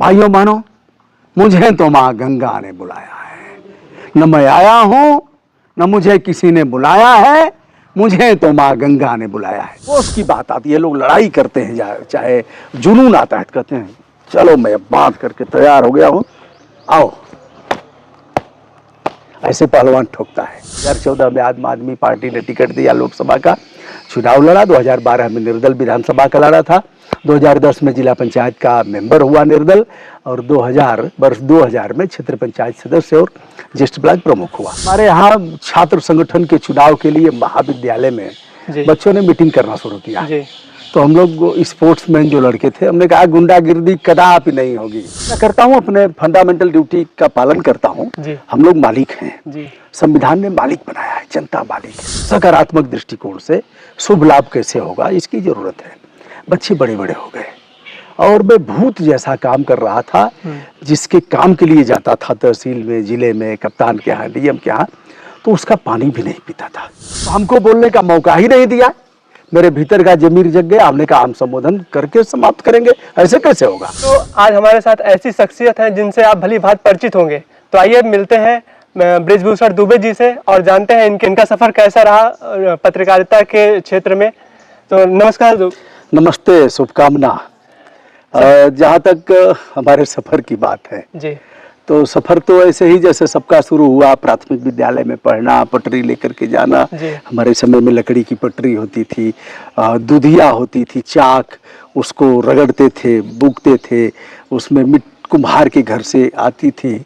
भाइयों बहनों, मुझे तो माँ गंगा ने बुलाया है। न मैं आया हूँ, न मुझे किसी ने बुलाया है, मुझे तो माँ गंगा ने बुलाया है। वो उसकी बात आती है, लोग लड़ाई करते हैं, चाहे जुनून आता है, कहते हैं चलो मैं बांध करके तैयार हो गया हूँ, आओ। ऐसे पहलवान ठोकता है। 2014 में आम आदमी पार्टी ने टिकट दिया, लोकसभा का चुनाव लड़ा। 2012 में निर्दल विधानसभा का लड़ा था। 2010 में जिला पंचायत का मेंबर हुआ निर्दल, और वर्ष 2000 में क्षेत्र पंचायत सदस्य और ज्येष्ठ ब्लॉक प्रमुख हुआ। हमारे यहाँ छात्र संगठन के चुनाव के लिए महाविद्यालय में बच्चों ने मीटिंग करना शुरू किया। तो हम लोग स्पोर्ट्समैन जो लड़के थे, हमने कहा गुंडागिर्दी कदापि नहीं होगी। मैं करता हूँ, अपने फंडामेंटल ड्यूटी का पालन करता हूँ। हम लोग मालिक हैं, संविधान ने मालिक बनाया है, जनता मालिक है। सकारात्मक दृष्टिकोण से शुभ लाभ कैसे होगा, इसकी जरूरत है। बच्चे बड़े बड़े हो गए और मैं भूत जैसा काम कर रहा था, जिसके काम के लिए जाता था तहसील में, जिले में, कप्तान के यहाँ, डीएम के यहाँ, तो उसका पानी भी नहीं पीता था। हमको बोलने का मौका ही नहीं दिया। मेरे भीतर का जमीर जग गया। हमने कहा हम संबोधन करके समाप्त करेंगे, ऐसे कैसे होगा। तो आज हमारे साथ ऐसी शख्सियत है जिनसे आप भली भांति परिचित होंगे। तो आइए मिलते हैं बृजभूषण दुबे जी से और जानते हैं इनका सफर कैसा रहा पत्रकारिता के क्षेत्र में। तो नमस्कार। नमस्ते, शुभकामना। जहाँ तक हमारे सफर की बात है जी, तो सफर तो ऐसे ही जैसे सबका शुरू हुआ, प्राथमिक विद्यालय में पढ़ना, पटरी लेकर के जाना। हमारे समय में लकड़ी की पटरी होती थी, दूधिया होती थी, चाक, उसको रगड़ते थे, बुकते थे, उसमें कुम्हार के घर से आती थी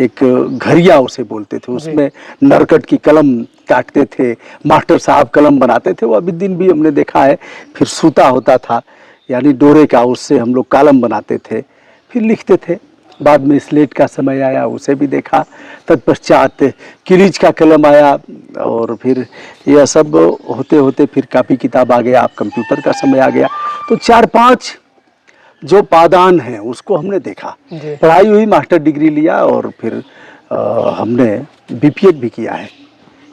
एक घरिया उसे बोलते थे, उसमें नरकट की कलम काटते थे, मास्टर साहब कलम बनाते थे, वो अभी दिन भी हमने देखा है। फिर सूता होता था, यानी डोरे का, उससे हम लोग कलम बनाते थे, फिर लिखते थे। बाद में स्लेट का समय आया, उसे भी देखा। तत्पश्चात किलीच का कलम आया, और फिर यह सब होते होते फिर कापी किताब आ गया, आप कंप्यूटर का समय आ गया। तो 4-5 जो पादान हैं उसको हमने देखा। पढ़ाई हुई, मास्टर डिग्री लिया, और फिर हमने बीपीएड भी किया है।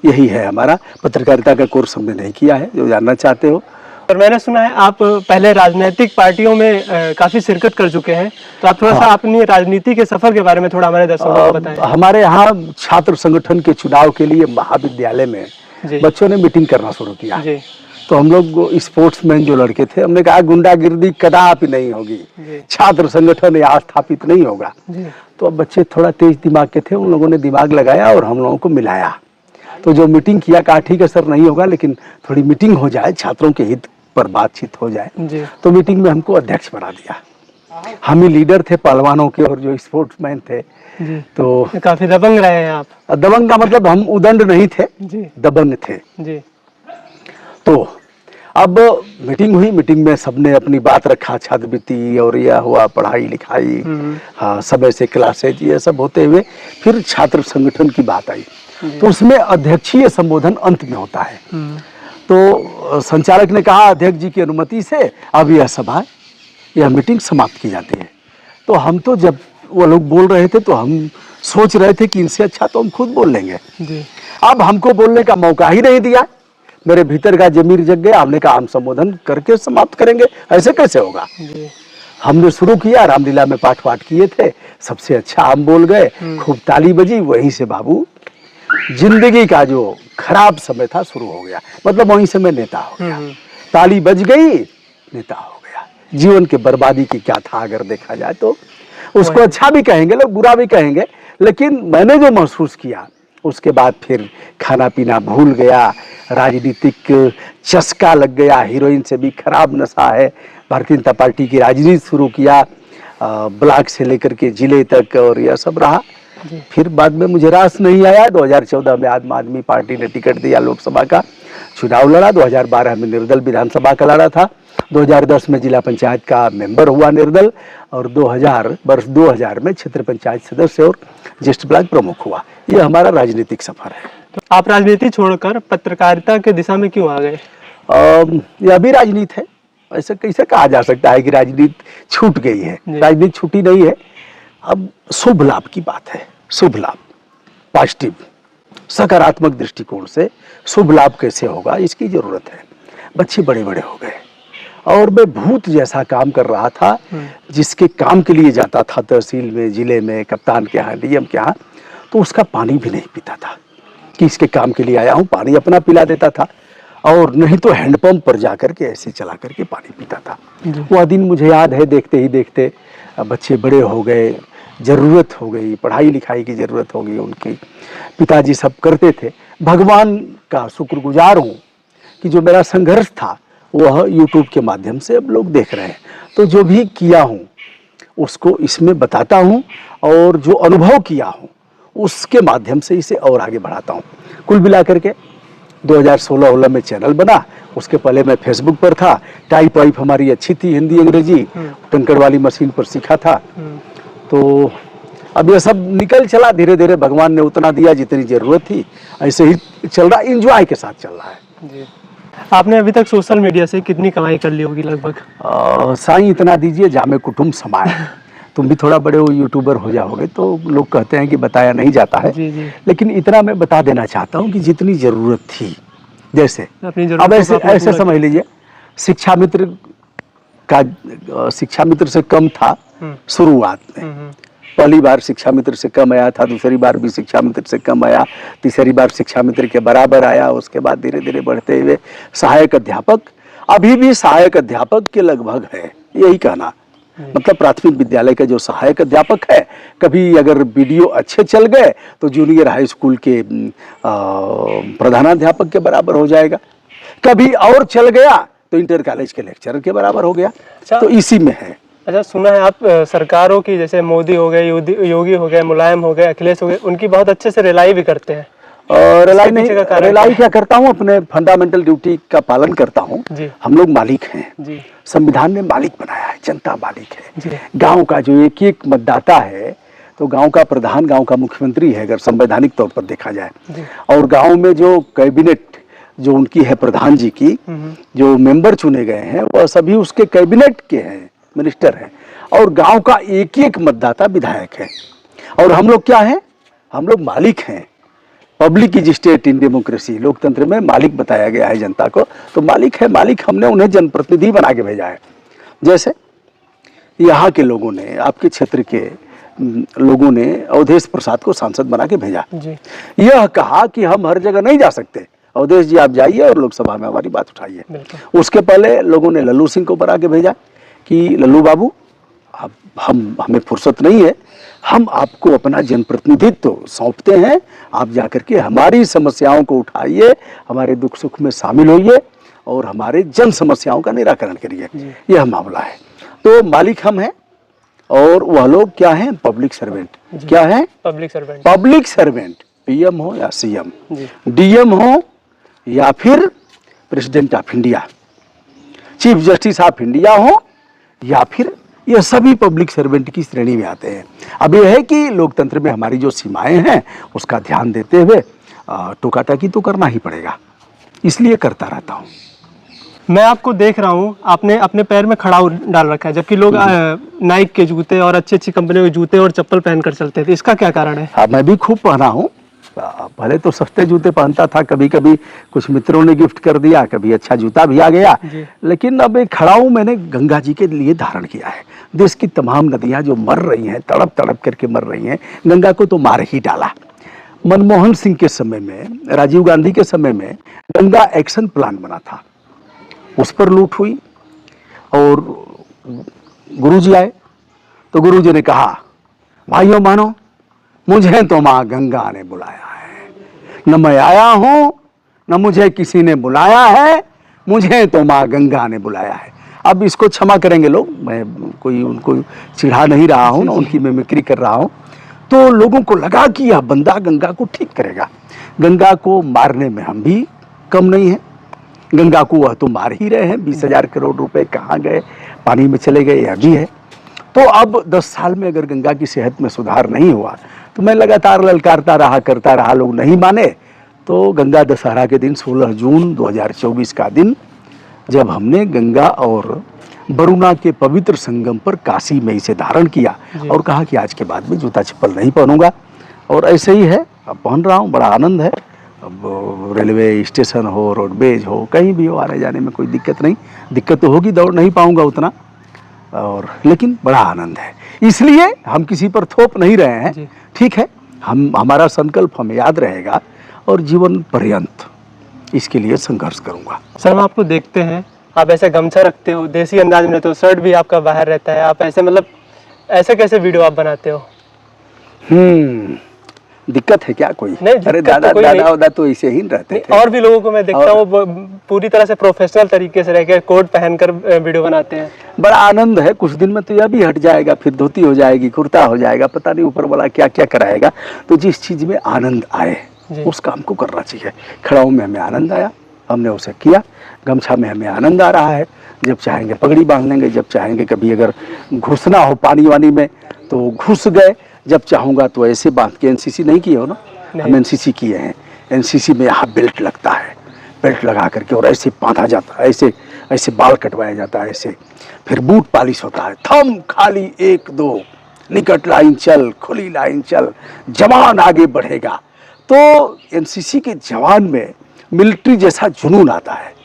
यही है हमारा। पत्रकारिता का कोर्स हमने नहीं किया है, जो जानना चाहते हो। और मैंने सुना है आप पहले राजनीतिक पार्टियों में काफी शिरकत कर चुके हैं, तो आप थोड़ा सा अपनी राजनीति के सफर के बारे में थोड़ा हमारे दर्शकों को बताएं। हमारे यहाँ छात्र संगठन के चुनाव के लिए महाविद्यालय में बच्चों ने मीटिंग करना शुरू किया। तो हम लोग स्पोर्ट्समैन जो लड़के थे, हमने कहा गुंडागिर्दी कदापि नहीं होगी, छात्र संगठन यहाँ स्थापित नहीं होगा। तो अब बच्चे थोड़ा तेज दिमाग के थे, उन लोगों ने दिमाग लगाया और हम लोगों को मिलाया। तो जो मीटिंग किया, कहा ठीक है सर, नहीं होगा, लेकिन थोड़ी मीटिंग हो जाए, छात्रों के हित पर बातचीत हो जाए। तो मीटिंग में हमको अध्यक्ष बना दिया। हम ही लीडर थे पहलवानों के, और जो स्पोर्ट्समैन थे। तो काफी दबंग रहे हैं आप। दबंग का मतलब हम उदंड नहीं थे, दबंग थे। तो अब मीटिंग हुई, मीटिंग में सबने अपनी बात रखा, छात्रवृत्ति और यह हुआ, पढ़ाई लिखाई, हाँ, समय से क्लासेज, ये सब होते हुए फिर छात्र संगठन की बात आई। तो उसमें अध्यक्षीय संबोधन अंत में होता है। तो संचालक ने कहा अध्यक्ष जी की अनुमति से अब यह मीटिंग समाप्त की जाती है। तो हम तो जब वो लोग बोल रहे थे तो हम सोच रहे थे कि इनसे अच्छा तो हम खुद बोल लेंगे। अब हमको बोलने का मौका ही नहीं दिया। मेरे भीतर का जमीर जग गया। हमने कहा हम संबोधन करके समाप्त करेंगे, ऐसे कैसे होगा। हमने शुरू किया, रामलीला में पाठ वाठ किए थे, सबसे अच्छा हम बोल गए, खूब ताली बजी। वहीं से बाबू जिंदगी का जो खराब समय था शुरू हो गया। मतलब वहीं से मैं नेता हो गया। ताली बज गई, नेता हो गया। जीवन के बर्बादी की क्या था, अगर देखा जाए तो। उसको अच्छा भी कहेंगे लोग, बुरा भी कहेंगे, लेकिन मैंने जो महसूस किया उसके बाद फिर खाना पीना भूल गया, राजनीतिक चस्का लग गया, हीरोइन से भी खराब नशा है। भारतीय जनता पार्टी की राजनीति शुरू किया, ब्लॉक से लेकर के जिले तक, और यह सब रहा। फिर बाद में मुझे रास नहीं आया। 2014 में आम आदमी पार्टी ने टिकट दिया, लोकसभा का चुनाव लड़ा। 2012 में निर्दल विधानसभा का लड़ा था। 2010 में जिला पंचायत का मेंबर हुआ निर्दल, और वर्ष 2000 में क्षेत्र पंचायत सदस्य और ज्येष्ठ ब्लॉक प्रमुख हुआ। यह हमारा राजनीतिक सफर है। तो आप राजनीति छोड़कर पत्रकारिता के दिशा में क्यों आ गए? यह भी राजनीति है। ऐसे कैसे कहा जा सकता है कि राजनीति छूट गई है। राजनीति छूटी नहीं है। अब शुभ लाभ की बात है। शुभ लाभ, पॉजिटिव, सकारात्मक दृष्टिकोण से शुभ लाभ कैसे होगा, इसकी जरूरत है। बच्चे बड़े बड़े हो गए और मैं भूत जैसा काम कर रहा था, जिसके काम के लिए जाता था तहसील में, जिले में, कप्तान के यहाँ, डीएम के यहाँ, तो उसका पानी भी नहीं पीता था कि इसके काम के लिए आया हूँ, पानी अपना पिला देता था, और नहीं तो हैंडपंप पर जा करके ऐसे चला करके पानी पीता था। वह दिन मुझे याद है, देखते ही देखते बच्चे बड़े हो गए, ज़रूरत हो गई, पढ़ाई लिखाई की ज़रूरत हो गई उनकी, पिताजी सब करते थे। भगवान का शुक्रगुजार हूँ कि जो मेरा संघर्ष था वह यूट्यूब के माध्यम से अब लोग देख रहे हैं। तो जो भी किया हूँ उसको इसमें बताता हूँ, और जो अनुभव किया हूँ उसके माध्यम से इसे और आगे बढ़ाता हूँ। कुल मिलाकर के 2016 में चैनल बना, उसके पहले मैं फेसबुक पर था, टाइप वाइप हमारी अच्छी थी, हिंदी अंग्रेजी कंकड़ वाली मशीन पर सीखा था। तो अब ये सब निकल चला, धीरे धीरे भगवान ने उतना दिया जितनी जरूरत थी, ऐसे ही चल रहा, एंजॉय के साथ चल रहा है जी। आपने अभी तक सोशल मीडिया से कितनी कमाई कर ली होगी लगभग? साईं इतना दीजिए जामे कुटुंब समाए। तुम भी थोड़ा बड़े हो यूट्यूबर हो जाओगे तो लोग कहते हैं कि बताया नहीं जाता है, जी। लेकिन इतना मैं बता देना चाहता हूँ कि जितनी जरूरत थी, जैसे अपनी अब ऐसे समझ लीजिए, शिक्षा मित्र से कम था शुरुआत में। पहली बार शिक्षा मित्र से कम आया था, दूसरी बार भी शिक्षा मित्र से कम आया, तीसरी बार शिक्षा मित्र के बराबर आया, उसके बाद धीरे धीरे बढ़ते हुए सहायक अध्यापक, अभी भी सहायक अध्यापक के लगभग है, यही कहना। मतलब प्राथमिक विद्यालय का जो सहायक अध्यापक है, कभी अगर वीडियो अच्छे चल गए तो जूनियर हाई स्कूल के प्रधानाध्यापक के बराबर हो जाएगा, कभी और चल गया तो इंटर कॉलेज के लेक्चरर के बराबर हो गया। तो इसी में है। अच्छा, सुना है आप सरकारों की, जैसे मोदी हो गए, योगी हो गए, मुलायम हो गए, अखिलेश हो गए, उनकी बहुत अच्छे से रिलाई भी करते हैं। और रिलाई क्या करता हूँ, अपने फंडामेंटल ड्यूटी का पालन करता हूँ। हम लोग मालिक हैं जी। संविधान ने मालिक बनाया है, जनता मालिक है जी। गांव का जो एक एक मतदाता है, तो गांव का प्रधान गांव का मुख्यमंत्री है अगर संवैधानिक तौर पर देखा जाए। और गांव में जो कैबिनेट जो उनकी है प्रधान जी की, जो मेंबर चुने गए हैं वह सभी उसके कैबिनेट के हैं, मिनिस्टर हैं। और गांव का एक एक मतदाता विधायक है। और हम लोग क्या हैं, हम लोग मालिक हैं। Public is state in democracy, लोकतंत्र में मालिक बताया गया है जनता को, तो मालिक है मालिक, हमने उन्हें जनप्रतिनिधि बना के भेजा है। जैसे यहाँ के लोगों ने, आपके क्षेत्र के लोगों ने अवधेश प्रसाद को सांसद बना के भेजा। यह कहा कि हम हर जगह नहीं जा सकते, अवधेश जी आप जाइए और लोकसभा में हमारी बात उठाइए। उसके पहले लोगों ने लल्लू सिंह को बना के भेजा कि लल्लू बाबू आप हमें फुर्सत नहीं है, हम आपको अपना जनप्रतिनिधित्व सौंपते हैं, आप जाकर के हमारी समस्याओं को उठाइए, हमारे दुख सुख में शामिल होइए और हमारे जन समस्याओं का निराकरण करिए। यह मामला है। तो मालिक हम हैं और वह लोग क्या हैं, पब्लिक सर्वेंट। क्या है, पब्लिक सर्वेंट। पीएम हो या सीएम, डीएम हो या फिर president of India, chief justice of India हो, या फिर यह सभी पब्लिक सर्वेंट की श्रेणी में आते हैं। अब यह है कि लोकतंत्र में हमारी जो सीमाएं हैं उसका ध्यान देते हुए टोकाटाकी तो करना ही पड़ेगा, इसलिए करता रहता हूँ। मैं आपको देख रहा हूँ, आपने अपने पैर में खड़ाऊ डाल रखा है, जबकि लोग नाइक के जूते और अच्छी अच्छी कंपनियों के जूते और चप्पल पहनकर चलते थे, इसका क्या कारण है? हाँ, मैं भी खूब पहना हूँ। पहले तो सस्ते जूते पहनता था, कभी कभी कुछ मित्रों ने गिफ्ट कर दिया, कभी अच्छा जूता भी आ गया, लेकिन अब एक खड़ाऊ मैंने गंगा जी के लिए धारण किया है। देश की तमाम नदियां जो मर रही हैं, तड़प तड़प करके मर रही हैं, गंगा को तो मार ही डाला। मनमोहन सिंह के समय में, राजीव गांधी के समय में गंगा एक्शन प्लान बना था, उस पर लूट हुई। और गुरुजी आए तो गुरुजी ने कहा, भाइयों मानो, मुझे तो माँ गंगा ने बुलाया है, न मैं आया हूं न मुझे किसी ने बुलाया है, मुझे तो माँ गंगा ने बुलाया है। अब इसको क्षमा करेंगे लोग, मैं कोई उनको चिढ़ा नहीं रहा हूं, ना उनकी मिमिक्री कर रहा हूं। तो लोगों को लगा कि यह बंदा गंगा को ठीक करेगा। गंगा को मारने में हम भी कम नहीं है, गंगा को वह तो मार ही रहे हैं। 20,000 करोड़ रुपए कहाँ गए, पानी में चले गए, यह भी है। तो अब 10 साल में अगर गंगा की सेहत में सुधार नहीं हुआ तो मैं लगातार ललकारता रहा, करता रहा, लोग नहीं माने। तो गंगा दशहरा के दिन 16 जून 2024 का दिन, जब हमने गंगा और वरुणा के पवित्र संगम पर काशी में इसे धारण किया और कहा कि आज के बाद में जूता चप्पल नहीं पहनूंगा, और ऐसे ही है, अब पहन रहा हूँ, बड़ा आनंद है। अब रेलवे स्टेशन हो, रोडवेज हो, कहीं भी हो, आने जाने में कोई दिक्कत नहीं। दिक्कत तो होगी, दौड़ नहीं पाऊंगा उतना, और लेकिन बड़ा आनंद है। इसलिए हम किसी पर थोप नहीं रहे हैं, ठीक है। हमारा संकल्प हमें याद रहेगा और जीवन पर्यंत इसके लिए संघर्ष करूंगा। सर, हम आपको देखते हैं, आप ऐसे गमछा रखते हो, देसी अंदाज में रहते हो, शर्ट भी आपका बाहर रहता है, आप ऐसे मतलब ऐसे कैसे वीडियो आप बनाते हो? दिक्कत है क्या कोई? नहीं, अरे दादा तो दादा तो ऐसे ही रहते थे। और भी लोगों को मैं देखता हूँ वो पूरी तरह से प्रोफेशनल तरीके से रहकर कोट पहनकर वीडियो बनाते हैं। बड़ा आनंद है। कुछ दिन में तो यह भी हट जाएगा, फिर धोती हो जाएगी, कुर्ता हो जाएगा, पता नहीं ऊपर वाला क्या क्या कराएगा। तो जिस चीज में आनंद आए उस काम को करना चाहिए। खड़ाऊ में हमें आनंद आया, हमने उसे किया। गमछा में हमें आनंद आ रहा है, जब चाहेंगे पगड़ी बांध लेंगे, जब चाहेंगे कभी अगर घुसना हो पानी वानी में तो घुस गए, जब चाहूंगा तो ऐसे बांध के। एनसीसी नहीं किए हो ना? हम एनसीसी किए हैं। एनसीसी में यहाँ बेल्ट लगता है, बेल्ट लगा करके और ऐसे बांधा जाता है, ऐसे ऐसे बाल कटवाया जाता है, ऐसे। फिर बूट पॉलिश होता है, थम खाली 1 2, निकट लाइन चल, खुली लाइन चल, जवान आगे बढ़ेगा। तो एनसीसी के जवान में मिलिट्री जैसा जुनून आता है।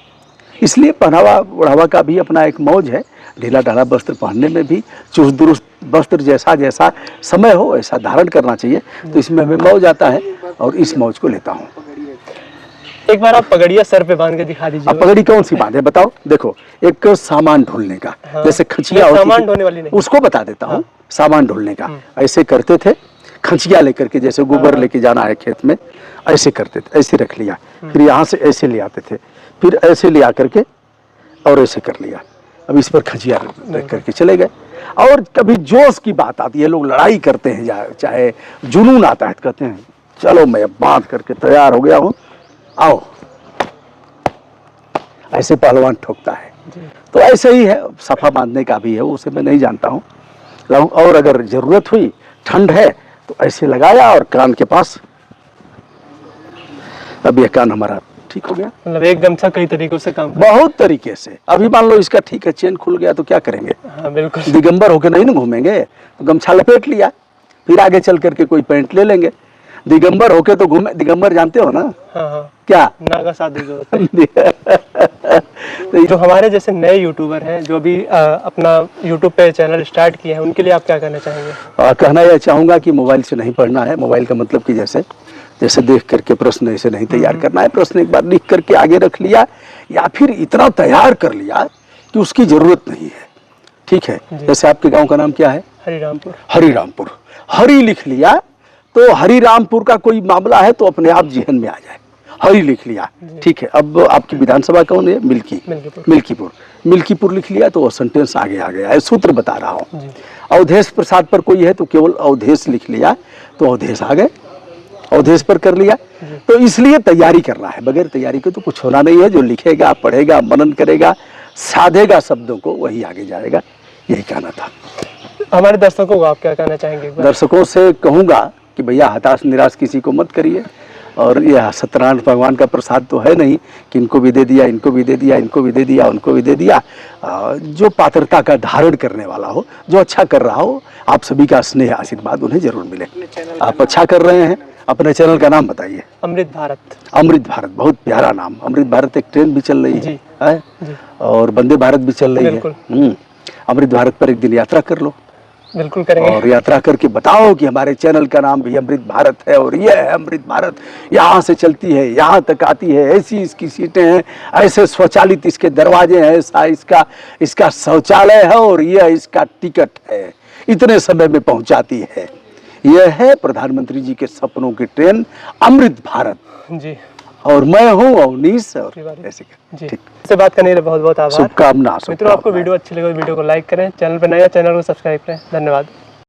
इसलिए पहनावा ओढ़ावा का भी अपना एक मौज है। ढीला ढाला वस्त्र पहनने में भी चुस्त दुरुस्त वस्त्र जैसा जैसा समय हो ऐसा धारण करना चाहिए। तो इसमें हमें मौज आता है और इस मौज को लेता हूँ। एक बार आप पगड़िया सर पे बांध के दिखा दीजिए। अब पगड़ी कौन सी बांधे बताओ? देखो, एक सामान ढोलने का, जैसे खचिया होती सामान ढोने वाली नहीं, उसको बता देता हूँ। सामान ढोलने का ऐसे करते थे, खचिया लेकर के, जैसे गोबर लेके जाना है खेत में, ऐसे करते थे, ऐसे रख लिया, फिर यहाँ से ऐसे ले आते थे, फिर ऐसे ले आकर के और ऐसे कर लिया। अब इस पर खचिया रख करके चले गए। और कभी जोश की बात आती है, लोग लड़ाई करते हैं, चाहे जुनून आता है, कहते हैं चलो मैं बांध करके तैयार हो गया हूँ, आओ, ऐसे पहलवान ठोकता है। तो ऐसे ही है, सफा बांधने का भी है, उसे मैं नहीं जानता हूँ। और अगर जरूरत हुई, ठंड है तो ऐसे लगाया और कान के पास, अब यह कान हमारा ठीक हो गया। मतलब एक गमछा कई तरीकों से काम बहुत तरीके से। अभी मान लो इसका ठीक है, चेन खुल गया तो क्या करेंगे? हाँ, बिल्कुल। दिगंबर होके नहीं ना घूमेंगे, तो गमछा लपेट लिया, फिर आगे चल करके कोई पैंट ले लेंगे। दिगंबर होके तो घूमे, दिगंबर जानते हो ना? हाँ हाँ। क्या? नागा साधु जो होते हैं। जो हमारे जैसे नए यूट्यूबर हैं, जो भी अपना यूट्यूब पे चैनल स्टार्ट किए हैं, उनके लिए आप क्या कहना चाहेंगे? कहना यह चाहूंगा कि मोबाइल से नहीं पढ़ना है। मोबाइल का मतलब कि जैसे देख करके प्रश्न ऐसे नहीं तैयार करना है। प्रश्न एक बार लिख करके आगे रख लिया, या फिर इतना तैयार कर लिया कि उसकी जरूरत नहीं है, ठीक है। जैसे आपके गांव का नाम क्या है? हरिरामपुर। हरिरामपुर, हरि लिख लिया तो हरिरामपुर का कोई मामला है तो अपने आप जेहन में आ जाए। हरि लिख लिया, ठीक है। अब आपकी विधानसभा कौन है? मिल्कीपुर। मिल्कीपुर लिख लिया तो वो सेंटेंस आगे आ गया है। सूत्र बता रहा हूँ। अवधेश प्रसाद पर कोई है तो केवल अवधेश लिख लिया तो अवधेश आ गए, अवधेश पर कर लिया। तो इसलिए तैयारी करना है, बगैर तैयारी के तो कुछ होना नहीं है। जो लिखेगा, पढ़ेगा, मनन करेगा, साधेगा शब्दों को, वही आगे जाएगा। यही कहना था। हमारे दर्शकों को आप क्या कहना चाहेंगे? दर्शकों से कहूंगा कि भैया हताश निराश किसी को मत करिए। और यह सत्यनारायण भगवान का प्रसाद तो है नहीं कि इनको भी दे दिया, इनको भी दे दिया, इनको भी दे दिया, उनको भी दे दिया। जो पात्रता का धारण करने वाला हो, जो अच्छा कर रहा हो, आप सभी का स्नेह आशीर्वाद उन्हें जरूर मिले। आप अच्छा कर रहे हैं। अपने चैनल का नाम बताइए। अमृत भारत। अमृत भारत, बहुत प्यारा नाम। अमृत भारत एक ट्रेन भी चल रही है और वंदे भारत भी चल रही है। अमृत भारत पर एक दिन यात्रा कर लो। बिल्कुल करेंगे। और यात्रा करके बताओ कि हमारे चैनल का नाम भी अमृत भारत है और यह है अमृत भारत, यहाँ से चलती है, यहाँ तक आती है, ऐसी इसकी सीटें हैं, ऐसे स्वचालित इसके दरवाजे हैं, ऐसा इसका शौचालय है और यह इसका टिकट है, इतने समय में पहुंचाती है। यह है प्रधानमंत्री जी के सपनों की ट्रेन अमृत भारत जी। और मैं हूँ अवनीश और ऐसे जी। से बात करने के लिए बहुत बहुत आभार। शुभकामना। मित्रों, आपको वीडियो अच्छी लगे वीडियो को लाइक करें, चैनल पर नया चैनल को सब्सक्राइब करें। धन्यवाद।